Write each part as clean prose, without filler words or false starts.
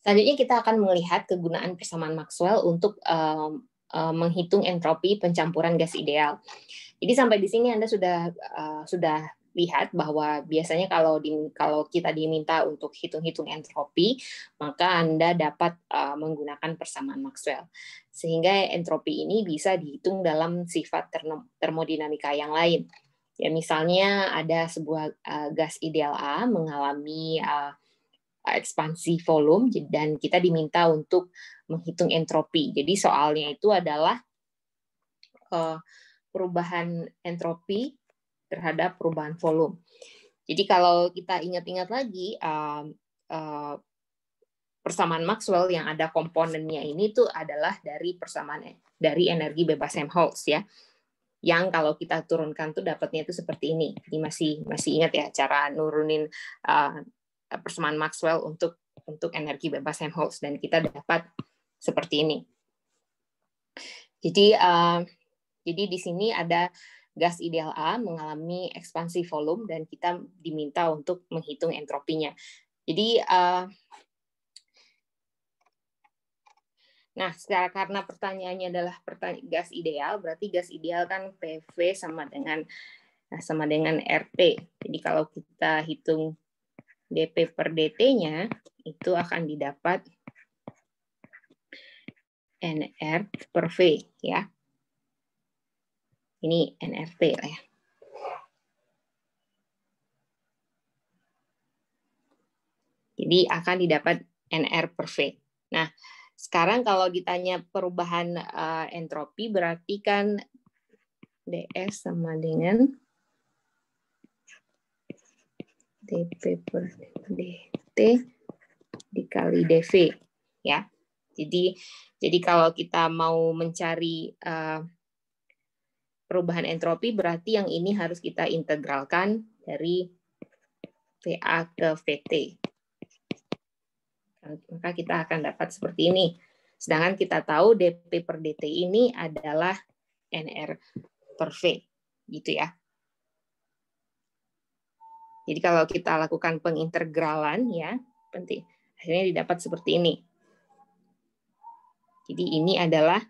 Selanjutnya kita akan melihat kegunaan persamaan Maxwell untuk menghitung entropi pencampuran gas ideal. Jadi sampai di sini Anda sudah lihat bahwa biasanya kalau kita diminta untuk hitung-hitung entropi, maka Anda dapat menggunakan persamaan Maxwell. Sehingga entropi ini bisa dihitung dalam sifat termodinamika yang lain. Ya, misalnya ada sebuah gas ideal A mengalami ekspansi volume dan kita diminta untuk menghitung entropi. Jadi soalnya itu adalah perubahan entropi terhadap perubahan volume. Jadi kalau kita ingat-ingat lagi persamaan Maxwell yang ada komponennya ini tuh adalah dari persamaan dari energi bebas Helmholtz ya. Yang kalau kita turunkan tuh dapatnya itu seperti ini. Jadi masih ingat ya cara nurunin persamaan Maxwell untuk energi bebas Helmholtz dan kita dapat seperti ini. Jadi di sini ada gas ideal A mengalami ekspansi volume dan kita diminta untuk menghitung entropinya. Jadi nah, karena pertanyaannya adalah gas ideal, berarti gas ideal kan PV sama dengan RT. Jadi kalau kita hitung dP per dt-nya itu akan didapat NR per V ya. Ini NRT lah ya. Jadi akan didapat NR per V. Nah, sekarang kalau ditanya perubahan entropi berarti kan DS sama dengan dP per dt dikali dV ya. Jadi kalau kita mau mencari perubahan entropi berarti yang ini harus kita integralkan dari VA ke VT. Maka kita akan dapat seperti ini. Sedangkan kita tahu dP per dt ini adalah NR per V, gitu ya. Jadi kalau kita lakukan pengintegralan ya, penting. Akhirnya didapat seperti ini. Jadi ini adalah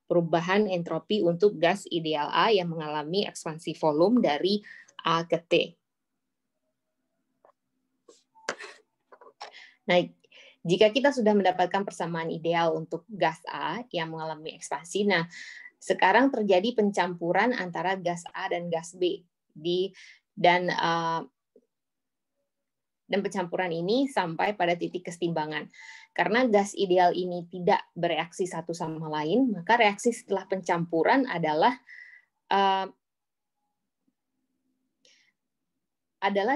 perubahan entropi untuk gas ideal A yang mengalami ekspansi volume dari A ke T. Nah, jika kita sudah mendapatkan persamaan ideal untuk gas A yang mengalami ekspansi, nah sekarang terjadi pencampuran antara gas A dan gas B. Dan pencampuran ini sampai pada titik kesetimbangan. Karena gas ideal ini tidak bereaksi satu sama lain, maka reaksi setelah pencampuran adalah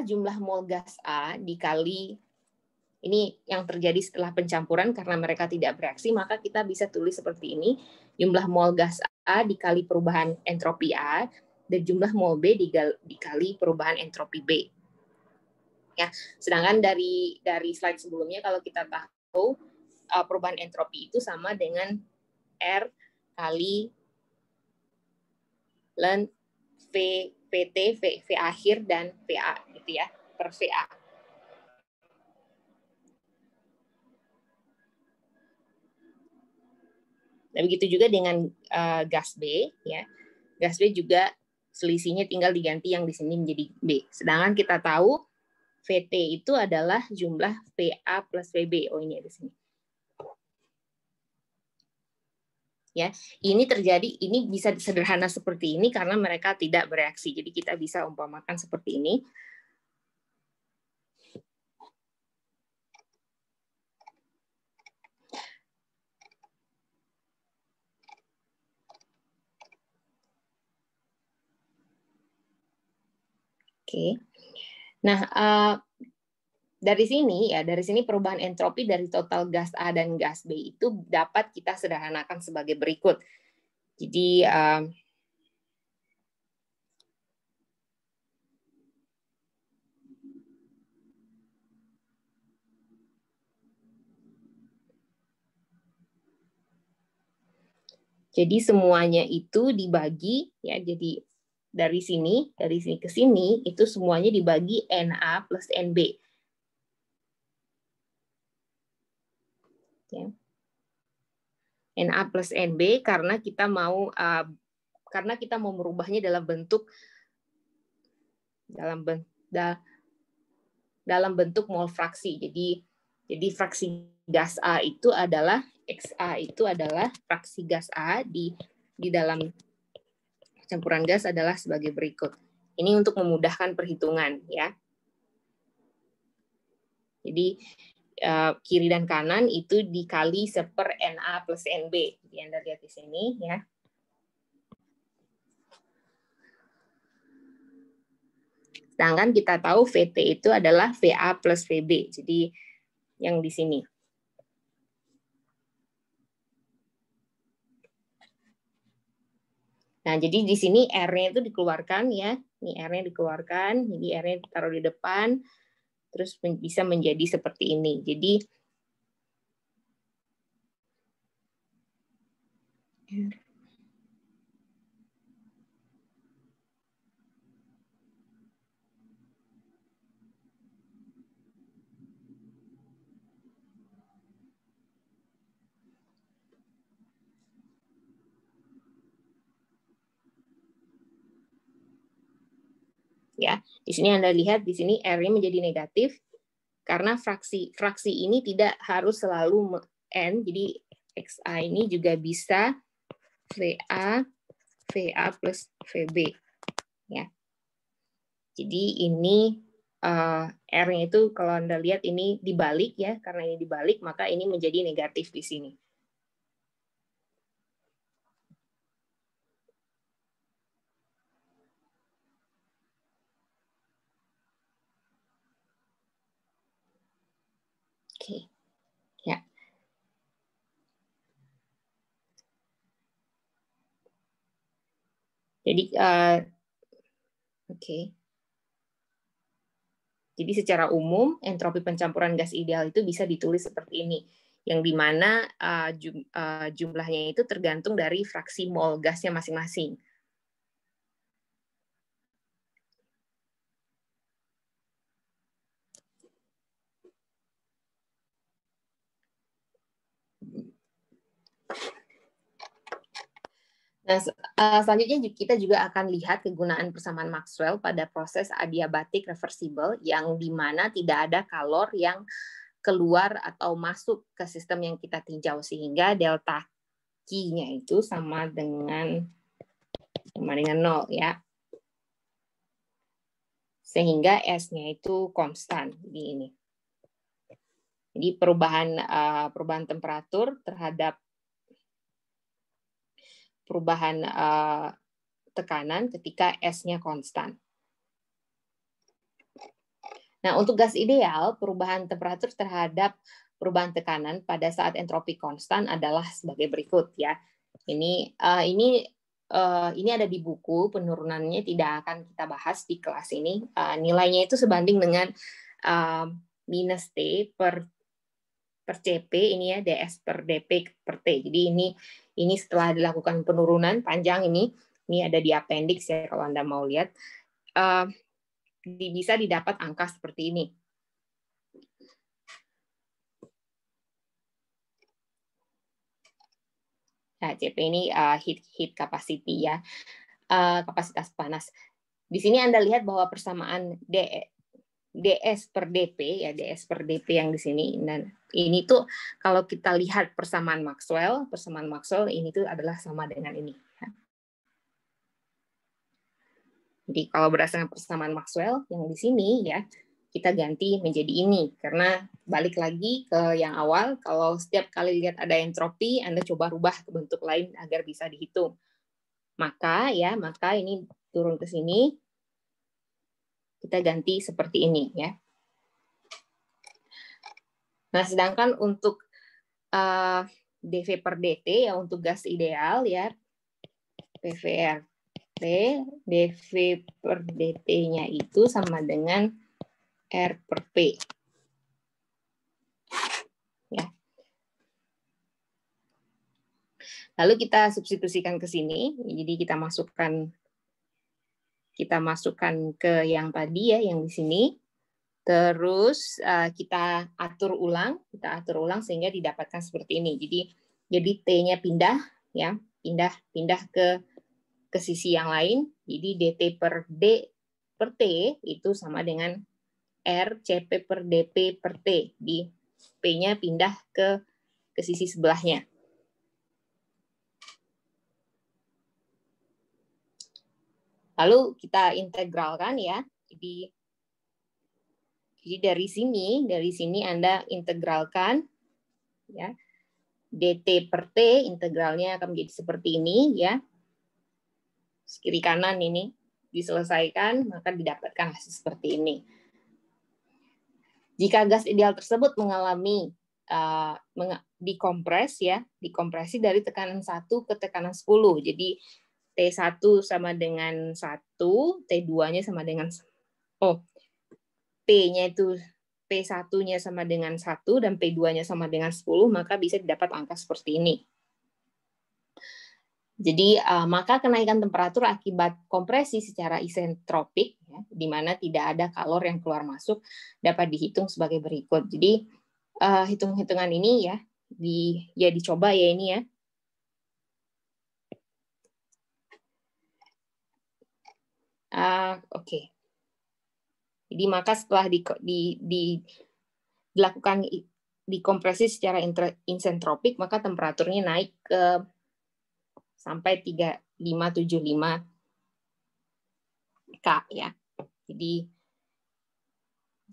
jumlah mol gas A dikali, ini yang terjadi setelah pencampuran karena mereka tidak bereaksi, maka kita bisa tulis seperti ini, jumlah mol gas A dikali perubahan entropi A, dan jumlah mol B dikali perubahan entropi B. Ya, sedangkan dari slide sebelumnya kalau kita tahu perubahan entropi itu sama dengan R kali ln VT, V akhir dan VA gitu ya, per VA. Nah, begitu juga dengan gas B ya. Gas B juga selisihnya tinggal diganti yang di sini menjadi B. Sedangkan kita tahu VT itu adalah jumlah VA plus VB. Oh, ini ada di sini. Ya, ini bisa sederhana seperti ini karena mereka tidak bereaksi. Jadi kita bisa umpamakan seperti ini. Oke. Nah, dari sini perubahan entropi dari total gas A dan gas B itu dapat kita sederhanakan sebagai berikut. Jadi semuanya itu dibagi ya, jadi dari sini ke sini itu semuanya dibagi Na plus Nb. Ya. NA plus NB karena kita mau merubahnya dalam bentuk mol fraksi. Jadi fraksi gas A itu adalah XA itu adalah fraksi gas A di dalam campuran gas adalah sebagai berikut. Ini untuk memudahkan perhitungan ya. Jadi kiri dan kanan itu dikali seper NA plus NB. Jadi Anda lihat di sini ya. Sedangkan kita tahu VT itu adalah VA plus VB. Jadi yang di sini. Nah, jadi di sini R-nya itu dikeluarkan ya. Ini R-nya dikeluarkan, jadi R-nya ditaruh di depan, terus bisa menjadi seperti ini. Jadi ya, di sini Anda lihat di sini R-nya menjadi negatif karena fraksi ini tidak harus selalu N, jadi XA ini juga bisa VA plus VB ya. Jadi ini R-nya itu kalau Anda lihat ini dibalik ya, karena ini dibalik maka ini menjadi negatif di sini. Oke. Ya. Jadi oke. Jadi secara umum entropi pencampuran gas ideal itu bisa ditulis seperti ini, yang dimana jumlahnya itu tergantung dari fraksi mol gasnya masing-masing. Nah, selanjutnya kita juga akan lihat kegunaan persamaan Maxwell pada proses adiabatik reversible yang dimana tidak ada kalor yang keluar atau masuk ke sistem yang kita tinjau sehingga delta Q-nya itu sama dengan 0 ya. Sehingga S-nya itu konstan di ini. Jadi perubahan temperatur terhadap perubahan tekanan ketika S-nya konstan. Nah, untuk gas ideal, perubahan temperatur terhadap perubahan tekanan pada saat entropi konstan adalah sebagai berikut ya. Ini ada di buku, penurunannya tidak akan kita bahas di kelas ini. Nilainya itu sebanding dengan minus T per CP ini ya, DS per DP per T. Jadi ini setelah dilakukan penurunan panjang ini ada di appendix ya kalau Anda mau lihat. Bisa didapat angka seperti ini. Nah, CP ini heat capacity ya, kapasitas panas. Di sini Anda lihat bahwa persamaan DS per DP ya, DS per DP yang di sini. Dan ini tuh kalau kita lihat persamaan Maxwell ini tuh adalah sama dengan ini. Jadi kalau berdasarkan persamaan Maxwell yang di sini ya, kita ganti menjadi ini karena balik lagi ke yang awal, kalau setiap kali lihat ada entropi Anda coba rubah ke bentuk lain agar bisa dihitung. Maka ini turun ke sini kita ganti seperti ini ya. Nah, sedangkan untuk dV per dt ya untuk gas ideal ya, PVR dV per dt-nya itu sama dengan R per P. Ya. Lalu kita substitusikan ke sini, jadi kita masukkan ke yang tadi ya, yang di sini. Terus kita atur ulang sehingga didapatkan seperti ini. Jadi T-nya pindah ya, pindah ke sisi yang lain. Jadi dt per D per T itu sama dengan R CP per DP per T. Di P-nya pindah ke sisi sebelahnya. Lalu kita integralkan ya. Jadi dari sini Anda integralkan ya. dt per T integralnya akan menjadi seperti ini ya. Kiri kanan ini diselesaikan, maka didapatkan hasil seperti ini. Jika gas ideal tersebut mengalami dikompresi dari tekanan 1 ke tekanan 10. Jadi T1 sama dengan 1, T2-nya sama dengan P-nya itu P1-nya sama dengan 1 dan P2-nya sama dengan 10, maka bisa didapat angka seperti ini. Jadi maka kenaikan temperatur akibat kompresi secara isentropik, ya, di mana tidak ada kalor yang keluar masuk, dapat dihitung sebagai berikut. Jadi hitung-hitungan ini ya dicoba ya ini ya. Oke. Jadi maka setelah dilakukan dikompresi secara isentropik, maka temperaturnya naik ke sampai 3575 K ya. Jadi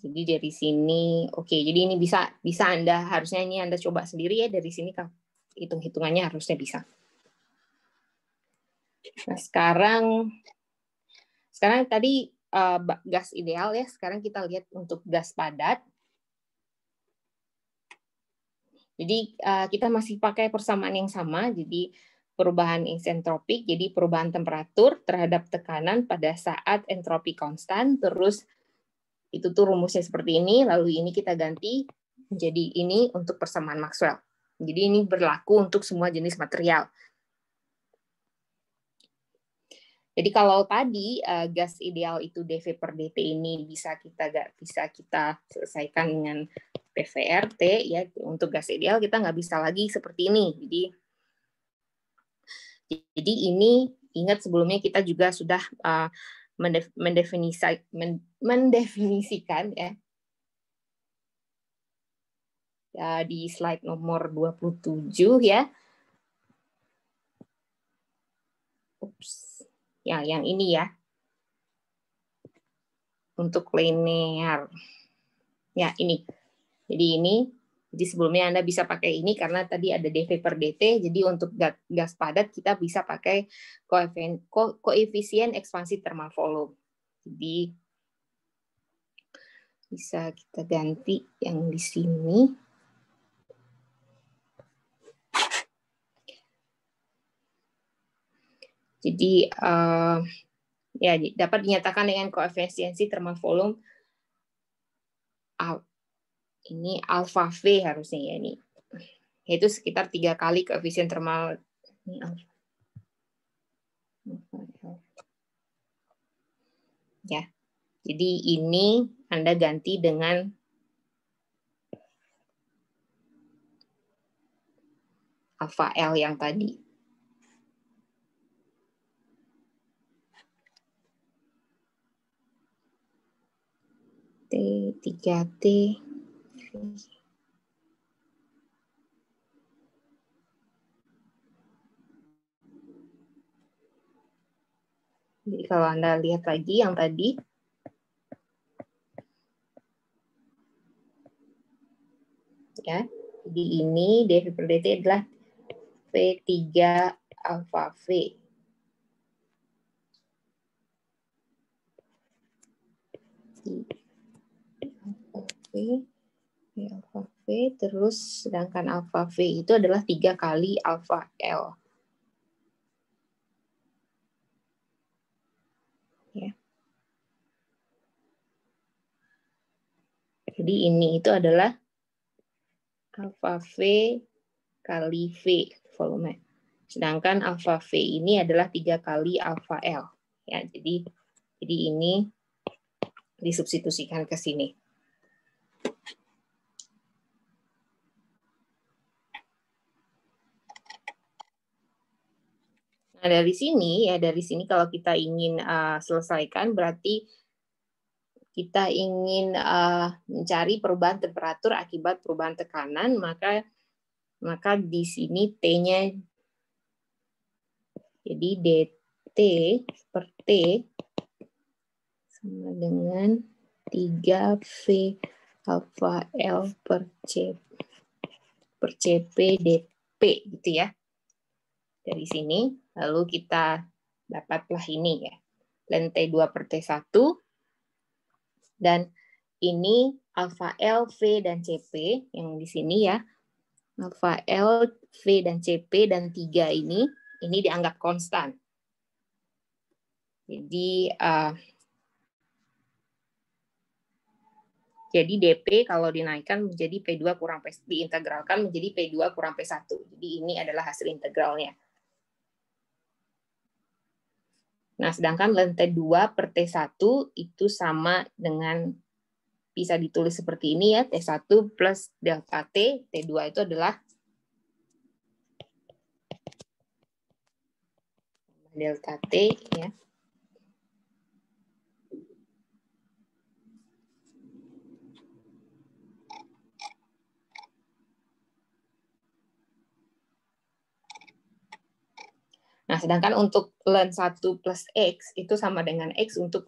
dari sini jadi ini bisa Anda harusnya ini Anda coba sendiri ya, dari sini hitung-hitungannya harusnya bisa. Nah, sekarang tadi gas ideal ya, sekarang kita lihat untuk gas padat. Jadi kita masih pakai persamaan yang sama, jadi perubahan isentropik, jadi perubahan temperatur terhadap tekanan pada saat entropi konstan, terus itu tuh rumusnya seperti ini, lalu ini kita ganti menjadi ini untuk persamaan Maxwell. Jadi ini berlaku untuk semua jenis material. Jadi kalau tadi gas ideal itu dV per dt ini bisa kita selesaikan dengan PVRT ya, untuk gas ideal kita nggak bisa lagi seperti ini. Jadi ini ingat sebelumnya kita juga sudah mendefinisikan ya di slide nomor 27 ya. Ya, yang ini ya. Untuk linear. Ya, ini. Jadi sebelumnya Anda bisa pakai ini karena tadi ada dV per dt. Jadi untuk gas padat kita bisa pakai koefisien ekspansi thermal volume. Jadi bisa kita ganti yang di sini. Jadi ya dapat dinyatakan dengan koefisiensi thermal volume ini alpha V harusnya ya ini. Yaitu sekitar 3 kali koefisien thermal ini alpha. Ya. Jadi ini Anda ganti dengan alpha L yang tadi. T3T. Jadi kalau Anda lihat lagi yang tadi, ya, jadi ini dV per dt adalah V3 alpha V. Alpha V, terus sedangkan alpha V itu adalah 3 kali alpha L. Ya. Jadi ini itu adalah alpha V kali V volume. Sedangkan alpha V ini adalah 3 kali alpha L. Ya, jadi ini disubstitusikan ke sini. Nah, dari sini kalau kita ingin selesaikan, berarti kita ingin mencari perubahan temperatur akibat perubahan tekanan, maka di sini T-nya jadi DT per T sama dengan 3V alfa L per CP dP gitu ya. Dari sini lalu kita dapatlah ini ya. Ln T2 per T1 dan ini alfa L, V dan CP yang di sini ya. Alfa L, V dan CP dan 3 ini dianggap konstan. Jadi DP kalau dinaikkan menjadi P2 kurang P, diintegralkan menjadi P2 kurang P1. Jadi ini adalah hasil integralnya. Nah, sedangkan ln T2 per T1 itu sama dengan, bisa ditulis seperti ini ya, T1 plus delta T, T2 itu adalah delta T ya. Nah, sedangkan untuk ln 1 plus X itu sama dengan X untuk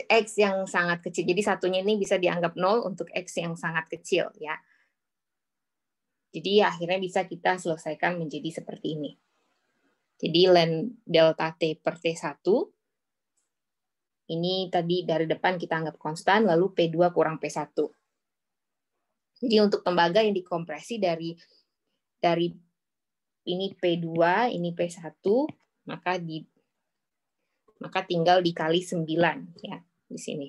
X yang sangat kecil. Jadi satunya ini bisa dianggap 0 untuk X yang sangat kecil ya. Jadi akhirnya bisa kita selesaikan menjadi seperti ini. Jadi ln delta T per T1 ini tadi dari depan kita anggap konstan, lalu P2 kurang P1. Jadi untuk tembaga yang dikompresi dari ini P2, ini P1, maka tinggal dikali 9 ya di sini.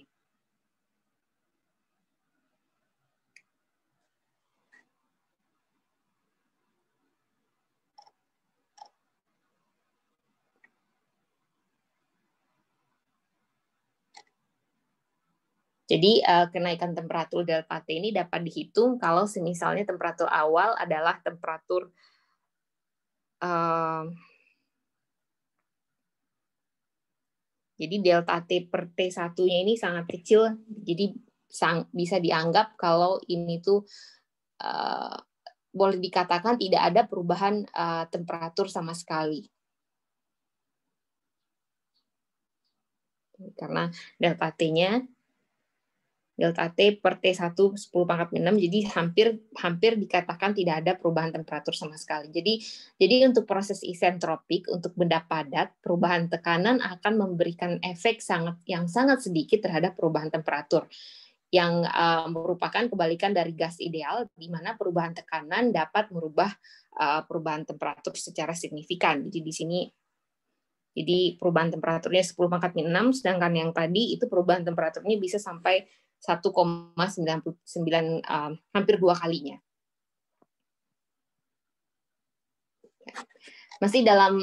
Jadi kenaikan temperatur delta T ini dapat dihitung kalau misalnya temperatur awal adalah temperatur jadi delta T per T1-nya ini sangat kecil, jadi bisa dianggap kalau ini tuh boleh dikatakan tidak ada perubahan temperatur sama sekali. Karena delta T per T1 10⁻⁶, jadi hampir dikatakan tidak ada perubahan temperatur sama sekali. Jadi untuk proses isentropik, untuk benda padat, perubahan tekanan akan memberikan efek yang sangat sedikit terhadap perubahan temperatur, yang merupakan kebalikan dari gas ideal, di mana perubahan tekanan dapat merubah perubahan temperatur secara signifikan. Jadi di sini perubahan temperaturnya 10⁻⁶, sedangkan yang tadi itu perubahan temperaturnya bisa sampai 1,99, hampir 2 kalinya. Masih dalam